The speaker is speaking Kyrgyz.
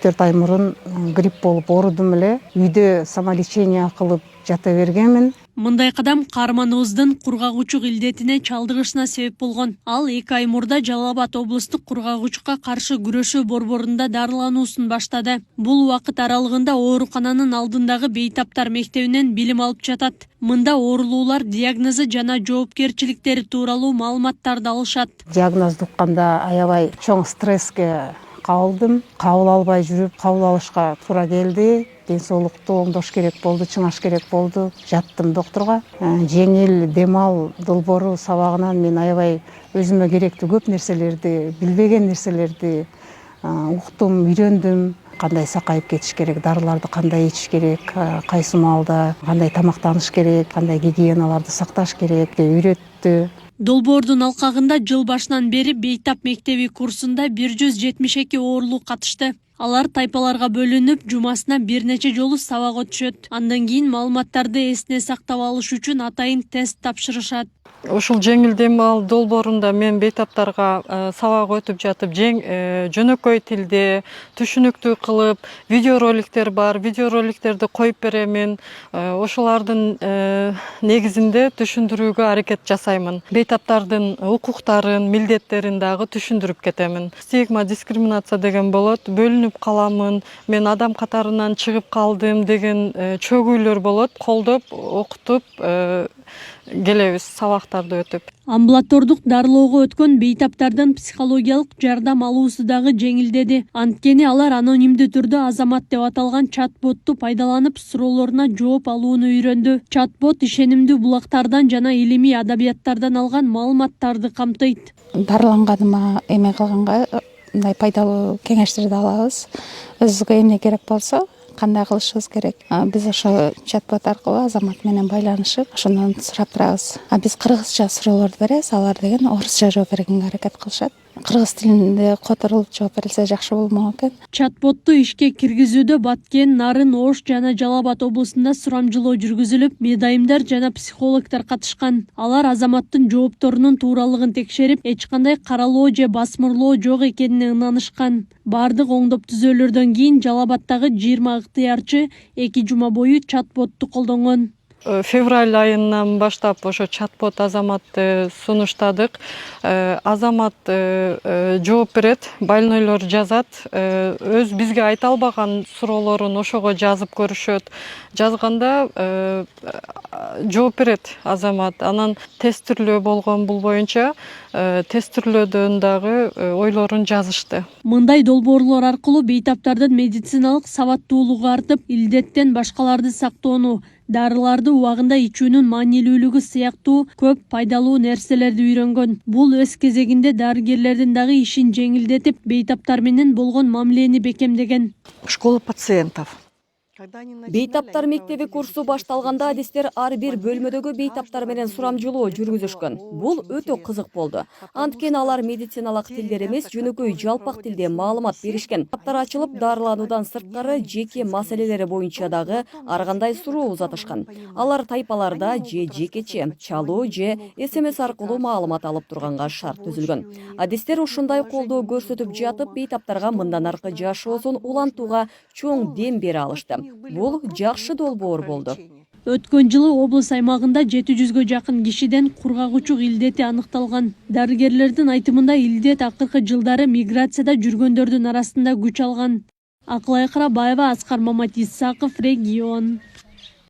3-4 ай мурун грипп болуп оорудум эле. Үйдө самолечение кылып жата бергенмин. Мындай кадам каарманыбыздын кургагучук илдетине чалдыгышына себеп болгон. Ал 2 ай мурда Жалал Абад облустук кургагучукка каршы күрөшүү борборунда дарылануусун баштады. Бул убакыт аралыгында оорукананын алдындагы бейтаптар мектебинен билим алып жатат. Мында оорулуулар диагнозу жана жоопкерчиликтери тууралуу маалыматтарды алышат. Диагнозду укканда аябай чоң стресске кабылдым. Кабыл албай жүрүп, кабыл алышка туура келди. Ден соолукту оңдош керек болду, чыңаш керек болду. Жаттым доктурга. Жеңил дем ал долбоору сабагынан мен аябай өзүмө керектүү көп нерселерди, билбеген нерселерди уктум, үйрөндүм. Кандай сакайып кетиш керек, дарыларды кандай ичиш керек, кайсы маалда кандай тамактаныш керек, кандай гигиеналарды сакташ керек үйрөттү. Долбоордун алкагында жыл башынан бери бейтап мектеби курсунда 172 оорулуу катышты. Алар тайпаларга бөлүнүп, жумасына бир нече жолу сабак өтүшөт. Андан кийин маалыматтарды эсине сактап алыш үчүн атайын тест тапшырышат. Ушул жеңил дем ал долбоорунда мен бейтаптарга сабак өтүп жатып жөнөкөй тилде түшүнүктүү кылып видеороликтер бар, видеороликтерди коюп беремин. Ошолордун негизинде түшүндүрүүгө аракет жасаймын. Бейтаптардын укуктарын, милдеттерин дагы түшүндүрүп кетемин. Стигма, дискриминация деген болот. Бөлүнүп каламын, мен адам катарынан чыгып калдым деген чөгүүлөр болот. Колдоп, окутуп келебиз сабактарды өтүп. Амбулатордук дарылоого өткөн бейтаптардын психологиялык жардам алуусу дагы жеңилдеди. Анткени алар анонимдүү түрдө Азамат деп аталган чат-ботту пайдаланып суроолоруна жооп алууну үйрөндү. Чат-бот ишенимдүү булактардан жана илимий адабияттардан алган маалыматтарды камтыйт. Дарыланганыма эме кылганга мындай пайдалуу кеңештерди алабыз. Өзүбүзгө эмне керек болсо, кандай кылышыбыз керек. Биз ошо чат-бот аркылуу Азамат менен байланышып, ошондон сурап турабыз. Биз кыргызча суроолорду беребиз, алар деген орусча жооп бергенге аракет кылышат. Кыргыз тилинде которулуп жооп берилсе жакшы болмок экен. Чат-ботту ишке киргизүүдө Баткен, Нарын, Ош жана Жалал Абад облусунда сурамжылоо жүргүзүлүп, медайымдар жана психологдор катышкан. Алар Азаматтын жоопторунун тууралыгын текшерип, эч кандай каралоо же басмырлоо жок экенине ынанышкан. Бардык оңдоп түзөөлөрдөн кийин Жалал Абаддагы 20 ыктыярчы 2 жума бою чат-ботту колдонгон. Февраль айынан баштап ошо чат-бот Азаматты сунуштадык. Азамат жооп берет, больнойлор жазат, өз бизге айта албаган суроолорун ошого жазып көрүшөт. Жазганда жооп берет Азамат. Анан тестирлөө болгон бул боюнча тестирлөөдөн дагы ойлорун жазышты. Мындай долбоорлор аркылуу бейтаптардын медициналык сабаттуулугу артып, илдеттен башкаларды сактоону, дарыларды убагында ичүүнүн маанилүүлүгү сыяктуу көп пайдалуу нерселерди үйрөнгөн. Бул өз кезегинде дарыгерлердин дагы ишин жеңилдетип, бейтаптар менен болгон мамилени бекемдеген. Школа пациентов. Бейтаптар мектеби курсу башталганда адистер ар бир бөлмөдөгү бейтаптар менен сурамжылоо жүргүзүшкөн. Бул өтө кызык болду. Анткени алар медициналык тилдер эмес, жөнөкөй жалпак тилде маалымат беришкен. Таптар ачылып, дарылануудан сырткары жеке маселелери боюнча дагы ар кандай суроо узатышкан. Алар тайпаларда же жекече, чалуу же СМС аркылуу маалымат алып турганга шарт түзүлгөн. Адистер ушундай колдоо көрсөтүп жатып, бейтаптарга мындан аркы жашоосун улантууга чоң дем бере алышты. Бул жакшы долбоор болду. Өткөн жылы облус аймагында 700гө жакын кишиден кургагучук илдети аныкталган. Дарыгерлердин айтымында илдет акыркы жылдары миграцияда жүргөндөрдүн арасында күч алган. Акылай Карабаева, Аскар Маматисаков, регион.